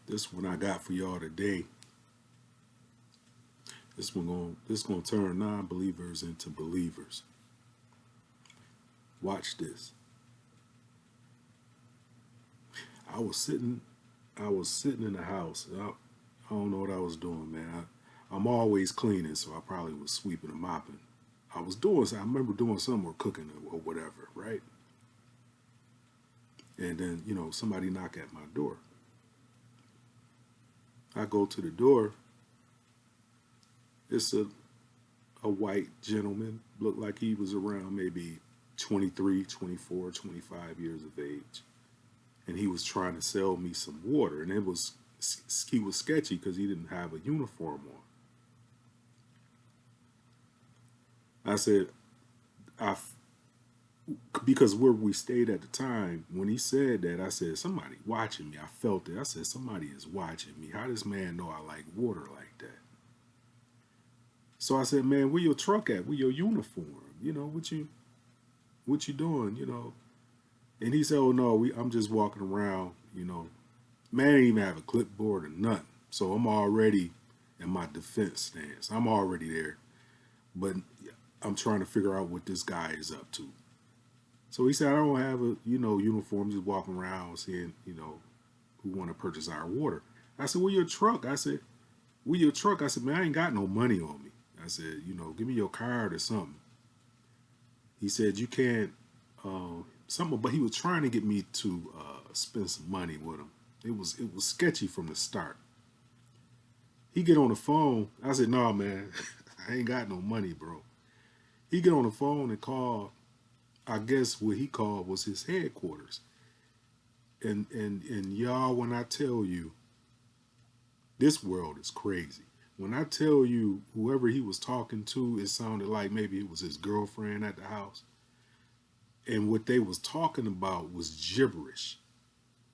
This one I got for y'all today. This gonna turn non-believers into believers. Watch this. I was sitting I was sitting in the house. I don't know what I was doing, man. I'm always cleaning, so I probably was sweeping and mopping. I remember doing something or cooking or whatever, right? And then, somebody knock at my door. I go to the door. It's a white gentleman, looked like he was around maybe 23, 24, 25 years of age. And he was trying to sell me some water. And he was sketchy because he didn't have a uniform on. I said, I, because where we stayed at the time, when he said that, I said, somebody watching me. I felt it. I said, somebody is watching me. How does man know I like water like that? So I said, man, where your truck at? Where your uniform? What you doing? And he said, oh no, I'm just walking around. Man didn't even have a clipboard or nothing. So I'm already in my defense stance. I'm already there. But I'm trying to figure out what this guy is up to. So he said, I don't have a, uniform, just walking around seeing, who want to purchase our water. I said, where your truck? I said, man, I ain't got no money on me. I said, give me your card or something. He said, you can't, something, but he was trying to get me to spend some money with him. It was sketchy from the start. He get on the phone. I said, no, man, I ain't got no money, bro. He get on the phone and call. I guess what he called was his headquarters. And y'all, when I tell you, this world is crazy. When I tell you, whoever he was talking to, it sounded like maybe it was his girlfriend at the house. And what they was talking about was gibberish.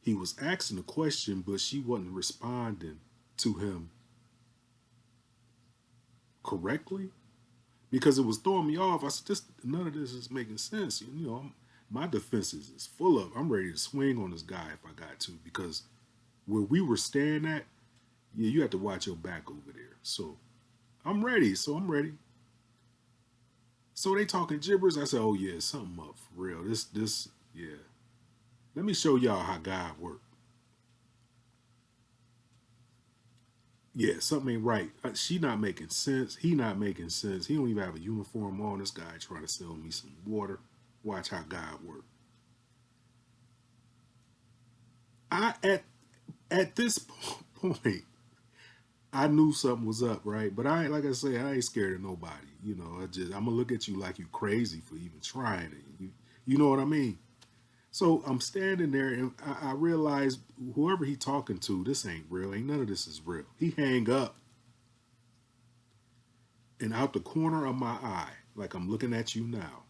He was asking a question, but she wasn't responding to him correctly, because it was throwing me off. I said, none of this is making sense. My defenses is full of. I'm ready to swing on this guy if I got to, because where we were staying at, yeah, you have to watch your back over there. So I'm ready. So they talking gibberish. I said, oh yeah, something up for real. Yeah. Let me show y'all how God works. Yeah, something ain't right. She not making sense. He not making sense. He don't even have a uniform on. This guy trying to sell me some water. Watch how God work. At this point, I knew something was up, right? But like I say, I ain't scared of nobody. I'm gonna look at you like you crazy for even trying it. You know what I mean? So I'm standing there and I realized whoever he talking to, this ain't real. Ain't none of this is real. He hang up, and out the corner of my eye, like I'm looking at you now,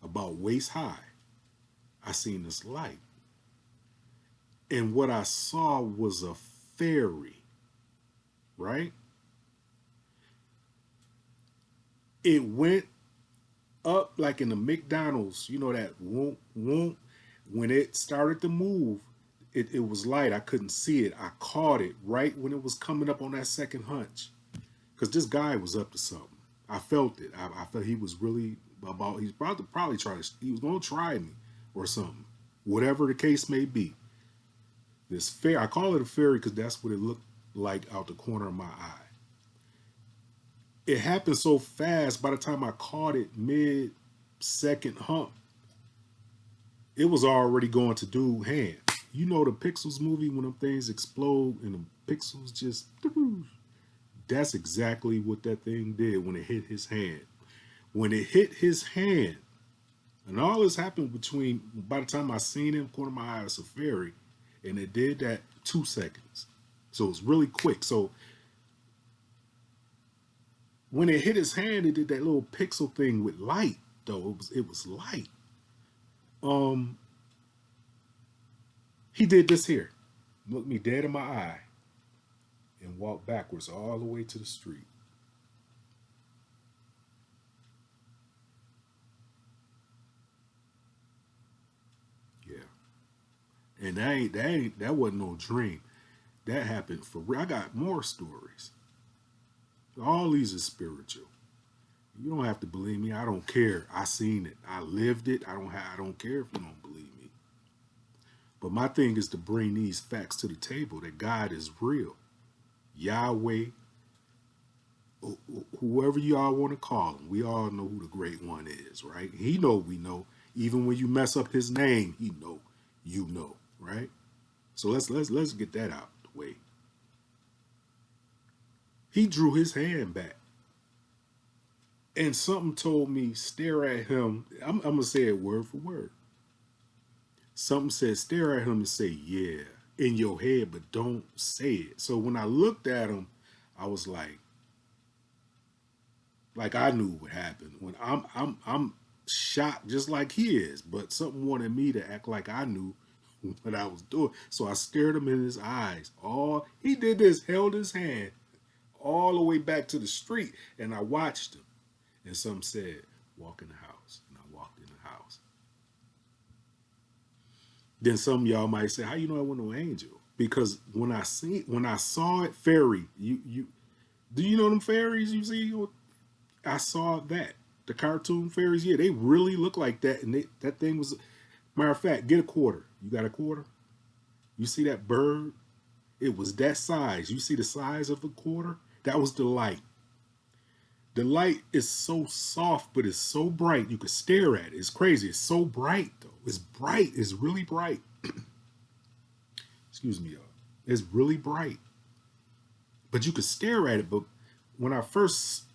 about waist high, I seen this light. And what I saw was a fairy, right? It went up like in the McDonald's, that won't, won't. When it started to move, it was light. I couldn't see it. I caught it right when it was coming up on that second hunch. Because this guy was up to something. I felt it. I felt he was really he's probably he was going to try me or something. Whatever the case may be. This fairy, I call it a fairy because that's what it looked like out the corner of my eye. It happened so fast, by the time I caught it mid-second hump, it was already going to do hand. You know the Pixels movie when them things explode and the pixels just... That's exactly what that thing did when it hit his hand. When it hit his hand, and all this happened by the time I seen him, corner of my eye, it's a fairy, and it did that 2 seconds. So it's really quick. So when it hit his hand, it did that little pixel thing with light, though. It was light. He did this here. Looked me dead in my eye and walked backwards all the way to the street. Yeah. And that wasn't no dream. That happened for real. I got more stories. All these are spiritual. You don't have to believe me. I don't care. I seen it. I lived it. I don't care if you don't believe me. But my thing is to bring these facts to the table that God is real. Yahweh, whoever y'all want to call him, we all know who the great one is, right? He know we know. Even when you mess up his name, he know you know, right? So let's get that out the way. He drew his hand back. And something told me, stare at him. I'm going to say it word for word. Something said, stare at him and say, yeah, in your head, but don't say it. So when I looked at him, I was like I knew what happened. When I'm shocked just like he is, but something wanted me to act like I knew what I was doing. So I stared him in his eyes. All he did this, held his hand all the way back to the street, and I watched him. And some said, walk in the house. And I walked in the house. Then some of y'all might say, how you know I wasn't no angel? Because when I saw it, fairy, you do you know them fairies you see? I saw that. The cartoon fairies, yeah, they really look like that. And that thing was, matter of fact, get a quarter. You got a quarter? You see that bird? It was that size. You see the size of a quarter? That was the light. The light is so soft, but it's so bright. You could stare at it. It's crazy. It's so bright, though. It's bright. It's really bright. Excuse me, y'all. It's really bright. But you could stare at it. But when I first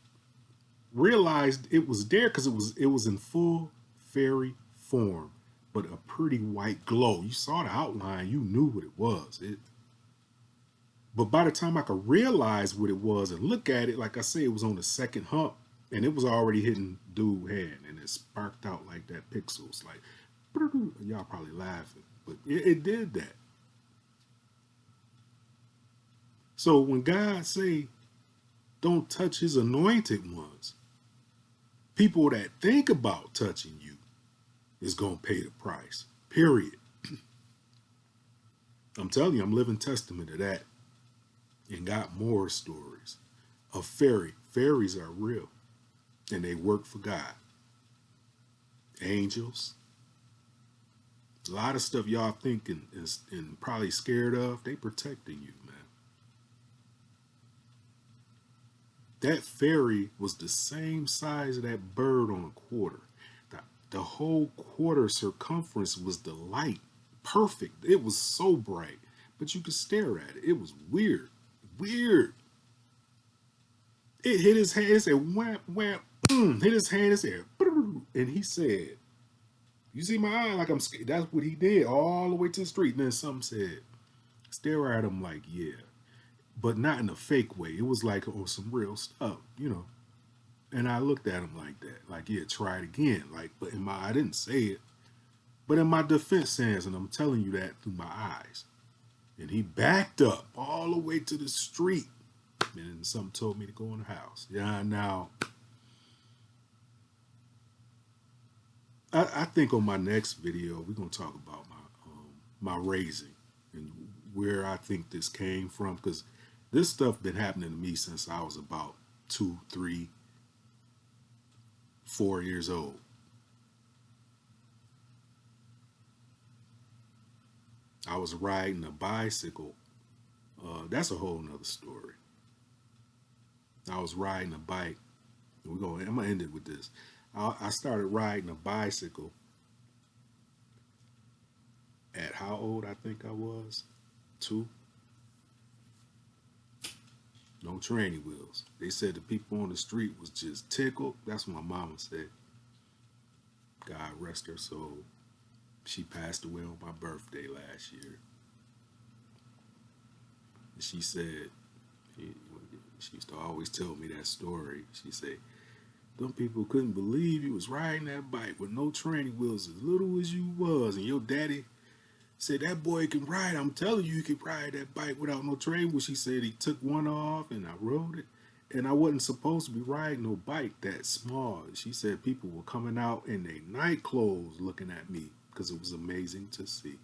realized it was there, because it was in full fairy form, but a pretty white glow. You saw the outline. You knew what it was. But by the time I could realize what it was and look at it, like I said, it was on the second hump, and it was already hitting dude's hand, and it sparked out like that pixels. Like, y'all probably laughing, but it did that. So when God say, don't touch his anointed ones, people that think about touching you is going to pay the price, period. I'm telling you, I'm living testament to that. And got more stories of fairy. Fairies are real, and they work for God. Angels. A lot of stuff y'all thinking and probably scared of, they protecting you, man. That fairy was the same size of that bird on a quarter. The whole quarter circumference was the light. Perfect. It was so bright, but you could stare at it. It was weird. Weird. It hit his hand. It said, wham, wham, hit his hand. It said, and he said, you see my eye like I'm scared. That's what he did all the way to the street. And then something said, stare at him like, yeah, but not in a fake way. It was like, oh, some real stuff, you know. And I looked at him like that, like, yeah, try it again. Like, but I didn't say it, but in my defense stance, and I'm telling you that through my eyes. And he backed up all the way to the street. And something told me to go in the house. Yeah, now, I think on my next video, we're going to talk about my raising and where I think this came from. Because this stuff been happening to me since I was about 2, 3, 4 years old. I was riding a bicycle. That's a whole nother story. I was riding a bike. I'm gonna end it with this. I started riding a bicycle at how old I think I was? 2. No training wheels. They said the people on the street was just tickled. That's what my mama said. God rest her soul. She passed away on my birthday last year. And she said, she used to always tell me that story. She said, them people couldn't believe you was riding that bike with no training wheels as little as you was. And your daddy said, that boy can ride. I'm telling you, he can ride that bike without no training wheels. She said he took one off and I rode it. And I wasn't supposed to be riding no bike that small. She said people were coming out in their night clothes looking at me because it was amazing to see.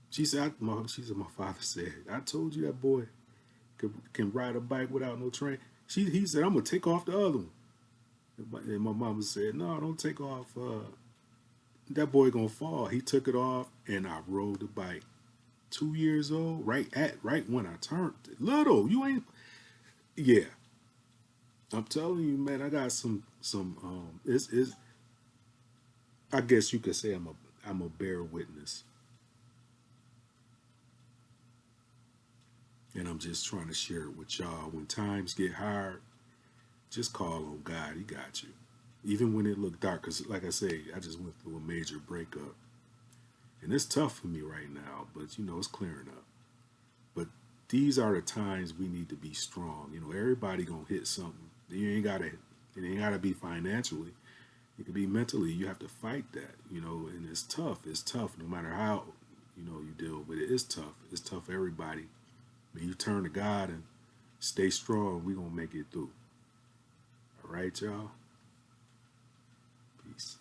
She said, my father said, I told you that boy can ride a bike without no train. He said, I'm gonna take off the other one. And my mama said, no, don't take off. That boy gonna fall. He took it off, and I rode the bike. 2 years old, right when I turned little. You ain't, yeah. I'm telling you, man. I got some. It's. I guess you could say I'm a bear witness, and I'm just trying to share it with y'all. When times get hard, just call on God. He got you. Even when it looked dark, because like I say, I just went through a major breakup. And it's tough for me right now, but it's clearing up. But these are the times we need to be strong. Everybody gonna hit something. It ain't gotta be financially. It could be mentally. You have to fight that, and it's tough. It's tough no matter how, you deal with it. It's tough. It's tough for everybody. When you turn to God and stay strong, we gonna make it through. All right, y'all. Peace.